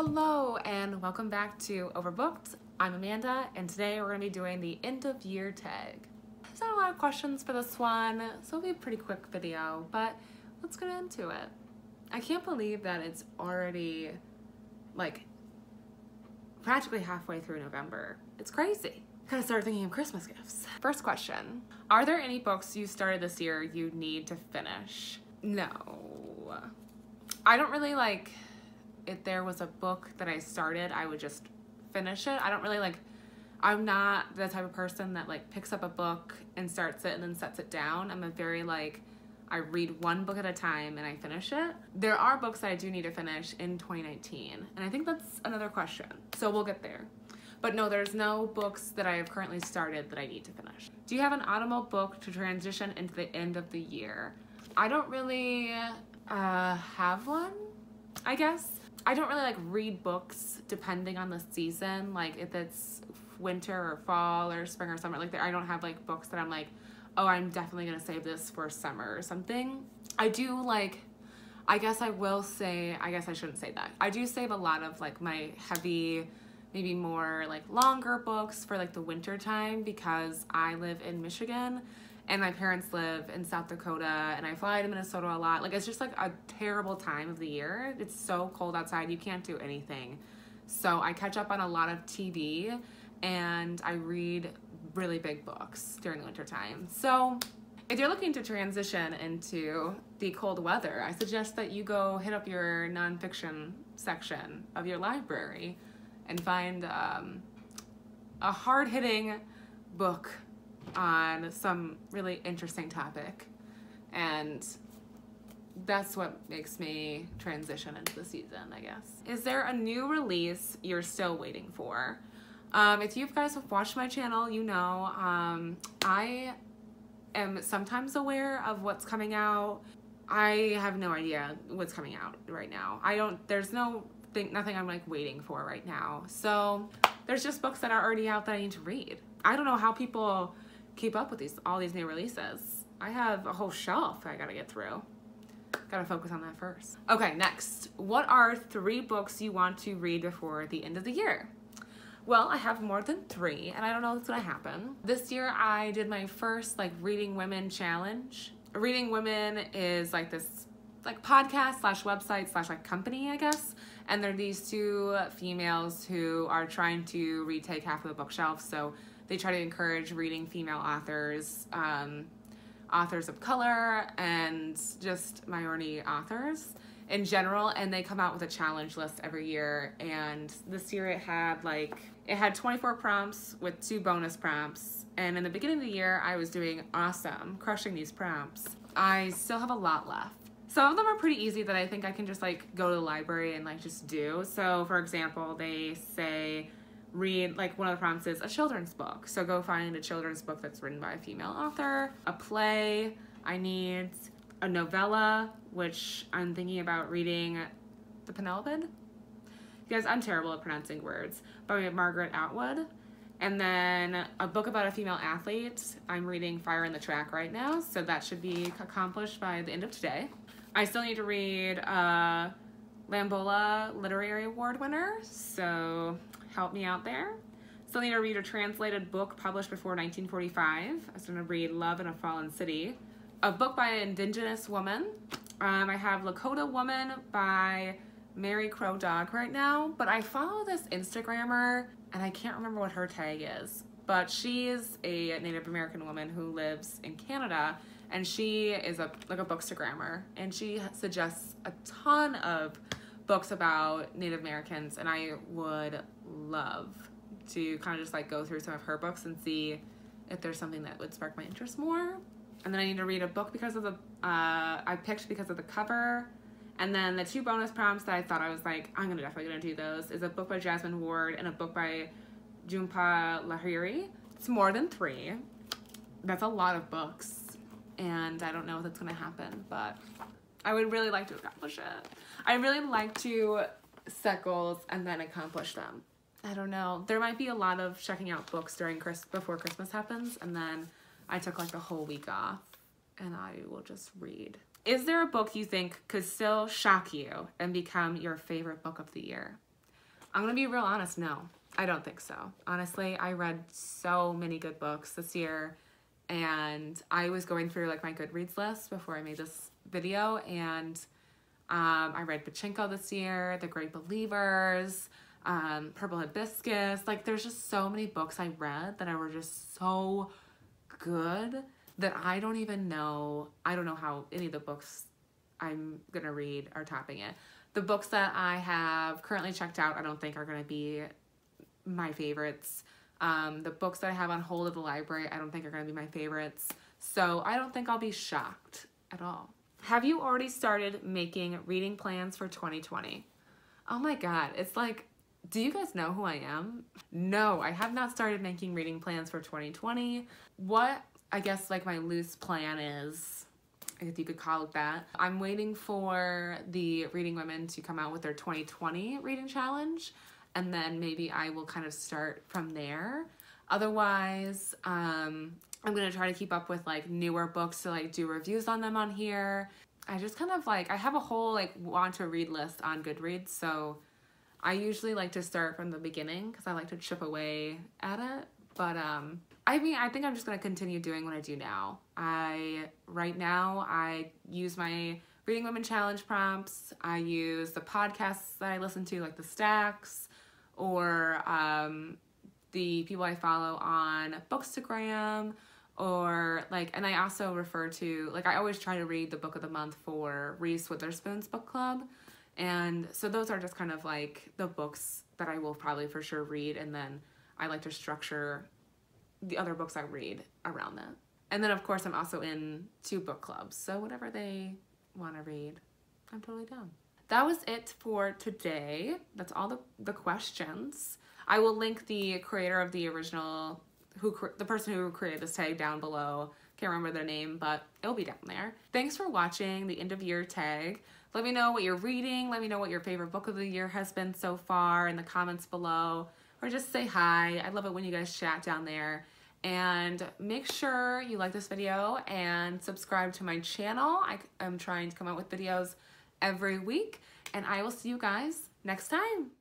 Hello and welcome back to Overbooked. I'm Amanda and today we're going to be doing the end of year tag. There's not a lot of questions for this one, so it'll be a pretty quick video, but let's get into it. I can't believe that it's already like practically halfway through November. It's crazy. Gotta start thinking of Christmas gifts. First question, are there any books you started this year you need to finish? No. I don't really like, if there was a book that I started, I would just finish it. I don't really like, I'm not the type of person that like picks up a book and starts it and then sets it down. I'm a very like, I read one book at a time and I finish it. There are books that I do need to finish in 2019, and I think that's another question. So we'll get there. But no, there's no books that I have currently started that I need to finish. Do you have an autumnal book to transition into the end of the year? I don't really have one, I guess. I don't really like read books depending on the season, like if it's winter or fall or spring or summer. Like I don't have like books that I'm like, oh, I'm definitely gonna save this for summer or something. I do like, I guess I will say, I guess I shouldn't say that. I do save a lot of like my heavy, maybe more like longer books for like the winter time because I live in Michigan and my parents live in South Dakota and I fly to Minnesota a lot. Like it's just like a terrible time of the year. It's so cold outside, you can't do anything. So I catch up on a lot of TV and I read really big books during the winter time. So if you're looking to transition into the cold weather, I suggest that you go hit up your nonfiction section of your library and find a hard-hitting book on some really interesting topic, and that's what makes me transition into the season, I guess. Is there a new release you're still waiting for? If you guys have watched my channel, you know I am sometimes aware of what's coming out. I have no idea what's coming out right now. There's nothing I'm like waiting for right now. So there's just books that are already out that I need to read. I don't know how people keep up with all these new releases. I have a whole shelf I gotta get through. Gotta focus on that first. Okay, next. What are 3 books you want to read before the end of the year? Well, I have more than 3, and I don't know what's gonna happen. This year I did my first like Reading Women challenge. Reading Women is like this like podcast slash website slash like company, I guess. And they're these 2 females who are trying to retake half of the bookshelf. So they try to encourage reading female authors, authors of color, and just minority authors in general. And they come out with a challenge list every year. And this year it had 24 prompts with 2 bonus prompts. And in the beginning of the year, I was doing awesome, crushing these prompts. I still have a lot left. Some of them are pretty easy that I think I can just like go to the library and like just do. So for example, they say read, like one of the prompts is a children's book. So go find a children's book that's written by a female author, a play. I need a novella, which I'm thinking about reading The Penelope. Guys, I'm terrible at pronouncing words, by Margaret Atwood. And then a book about a female athlete. I'm reading Fire in the Track right now, so that should be accomplished by the end of today. I still need to read Lambola Literary Award winner, so help me out there. Still need to read a translated book published before 1945. I was going to read Love in a Fallen City. A book by an Indigenous woman. I have Lakota Woman by Mary Crow Dog right now, but I follow this Instagrammer, and I can't remember what her tag is, but she is a Native American woman who lives in Canada, and she is like a bookstagrammer, and she suggests a ton of books about Native Americans, and I would love to kind of just like go through some of her books and see if there's something that would spark my interest more. And then I need to read a book because of I picked because of the cover. And then the 2 bonus prompts that I thought I was like, I'm definitely gonna do those, is a book by Jasmine Ward and a book by Jhumpa Lahiri. It's more than 3. That's a lot of books, and I don't know if that's gonna happen, but I would really like to accomplish it. I really like to set goals and then accomplish them. I don't know. There might be a lot of checking out books before Christmas happens, and then I took like a whole week off and I will just read. Is there a book you think could still shock you and become your favorite book of the year? I'm gonna be real honest, no. I don't think so. Honestly, I read so many good books this year, and I was going through like my Goodreads list before I made this video, and I read Pachinko this year, The Great Believers, Purple Hibiscus. Like, there's just so many books I read that were just so good that I don't know how any of the books I'm gonna read are topping it. The books that I have currently checked out, I don't think are gonna be my favorites. The books that I have on hold at the library, I don't think are gonna be my favorites. So I don't think I'll be shocked at all. Have you already started making reading plans for 2020? Oh my God, it's like, do you guys know who I am? No, I have not started making reading plans for 2020. What I guess like my loose plan is, if you could call it that, I'm waiting for the Reading Women to come out with their 2020 reading challenge, and then maybe I will kind of start from there. Otherwise, I'm gonna try to keep up with like newer books to like do reviews on them on here. I just kind of like, I have a whole like want to read list on Goodreads, so I usually like to start from the beginning because I like to chip away at it. But I mean, I think I'm just gonna continue doing what I do now. Right now I use my Reading Women Challenge prompts. I use the podcasts that I listen to, like the Stacks, or the people I follow on Bookstagram, or like, and I also refer to, like, I always try to read the book of the month for Reese Witherspoon's book club. And so those are just kind of like the books that I will probably for sure read, and then I like to structure the other books I read around that. And then of course I'm also in 2 book clubs, so whatever they want to read, I'm totally down. That was it for today. That's all the questions. I will link the creator of the original, the person who created this tag down below. Can't remember their name, but it'll be down there. Thanks for watching the end of year tag. Let me know what you're reading. Let me know what your favorite book of the year has been so far in the comments below, or just say hi. I love it when you guys chat down there. And make sure you like this video and subscribe to my channel. I am trying to come out with videos every week, and I will see you guys next time.